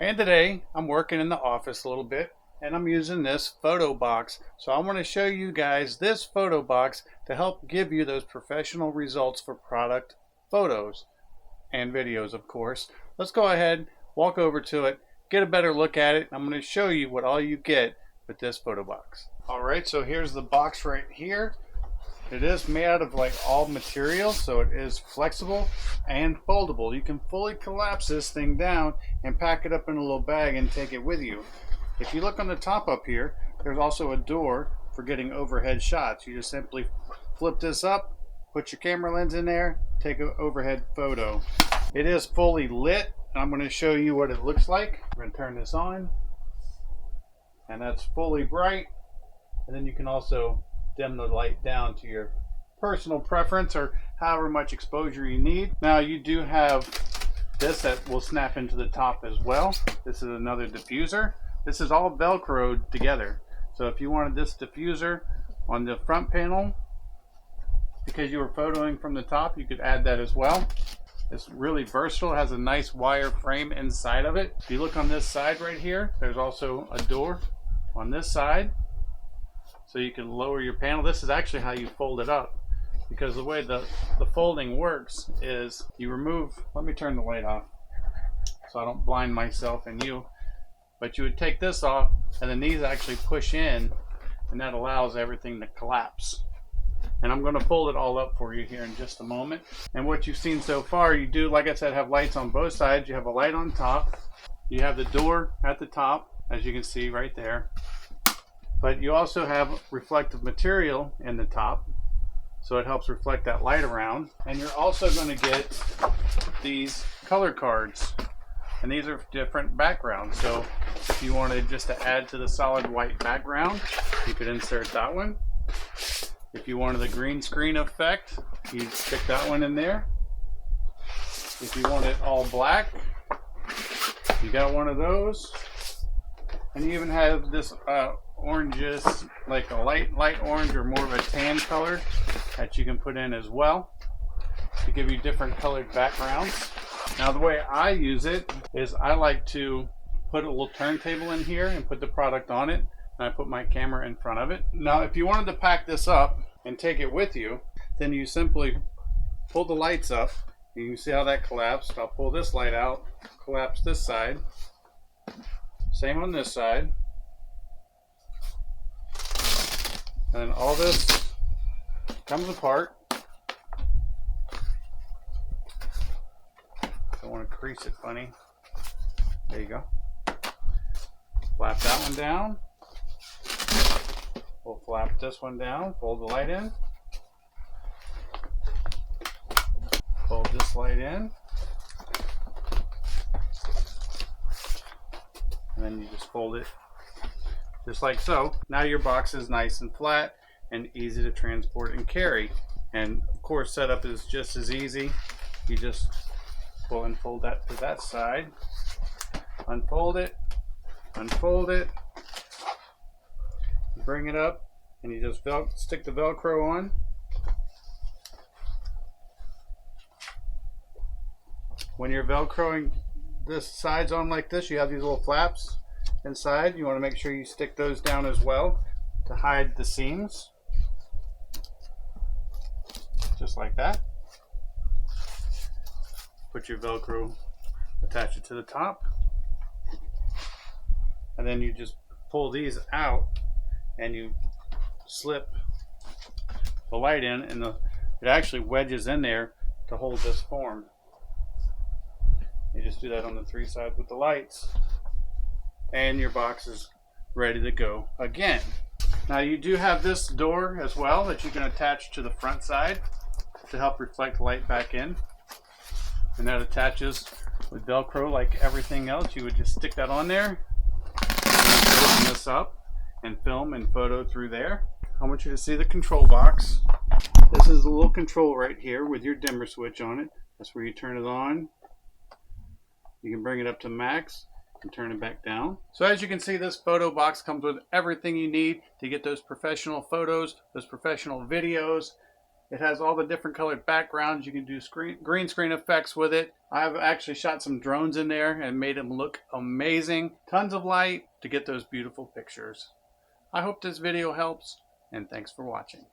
And today I'm working in the office a little bit and I'm using this photo box. So I want to show you guys this photo box to help give you those professional results for product photos and videos, of course. Let's go ahead, walk over to it, get a better look at it. I'm going to show you what all you get with this photo box. Alright, so here's the box right here. It is made out of like all material, so it is flexible and foldable. You can fully collapse this thing down and pack it up in a little bag and take it with you. If you look on the top up here, there's also a door for getting overhead shots. You just simply flip this up, put your camera lens in there, take an overhead photo. It is fully lit. I'm going to show you what it looks like. We're going to turn this on, and that's fully bright. And then you can also dim the light down to your personal preference or however much exposure you need. Now you do have this that will snap into the top as well. This is another diffuser. This is all Velcroed together. So if you wanted this diffuser on the front panel because you were photoing from the top, you could add that as well. It's really versatile. It has a nice wire frame inside of it. If you look on this side right here, there's also a door on this side, so you can lower your panel. This is actually how you fold it up, because the way the folding works is you remove, let me turn the light off so I don't blind myself and you, but you would take this off and then these actually push in, and that allows everything to collapse. And I'm going to fold it all up for you here in just a moment. And what you've seen so far, you do, like I said, have lights on both sides. You have a light on top, you have the door at the top, as you can see right there. But you also have reflective material in the top, so it helps reflect that light around. And you're also going to get these color cards, and these are different backgrounds. So if you wanted just to add to the solid white background, you could insert that one. If you wanted the green screen effect, you stick that one in there. If you want it all black, you got one of those. And you even have this oranges, like a light orange or more of a tan color that you can put in as well to give you different colored backgrounds. Now the way I use it is I like to put a little turntable in here and put the product on it, and I put my camera in front of it. Now if you wanted to pack this up and take it with you, then you simply pull the lights up. You can see how that collapsed. I'll pull this light out, collapse this side, same on this side. And then all this comes apart. Don't want to crease it funny. There you go. Flap that one down. We'll flap this one down, fold the light in. Fold this light in. And then you just fold it just like so. Now your box is nice and flat and easy to transport and carry. And of course, setup is just as easy. You just pull and fold that to that side, unfold it, bring it up, and you just stick the Velcro on. When you're Velcroing this sides on like this, you have these little flaps inside. You want to make sure you stick those down as well to hide the seams, just like that. Put your Velcro, attach it to the top, and then you just pull these out and you slip the light in, and it actually wedges in there to hold this form. You just do that on the three sides with the lights, and your box is ready to go again. Now you do have this door as well that you can attach to the front side to help reflect light back in, and that attaches with Velcro like everything else. You would just stick that on there, open this up, and film and photo through there. I want you to see the control box. This is a little control right here with your dimmer switch on it. That's where you turn it on. You can bring it up to max and turn it back down. So as you can see, this photo box comes with everything you need to get those professional photos, those professional videos, It has all the different colored backgrounds. You can do green screen effects with it. I've actually shot some drones in there and made them look amazing. Tons of light to get those beautiful pictures. I hope this video helps, and thanks for watching.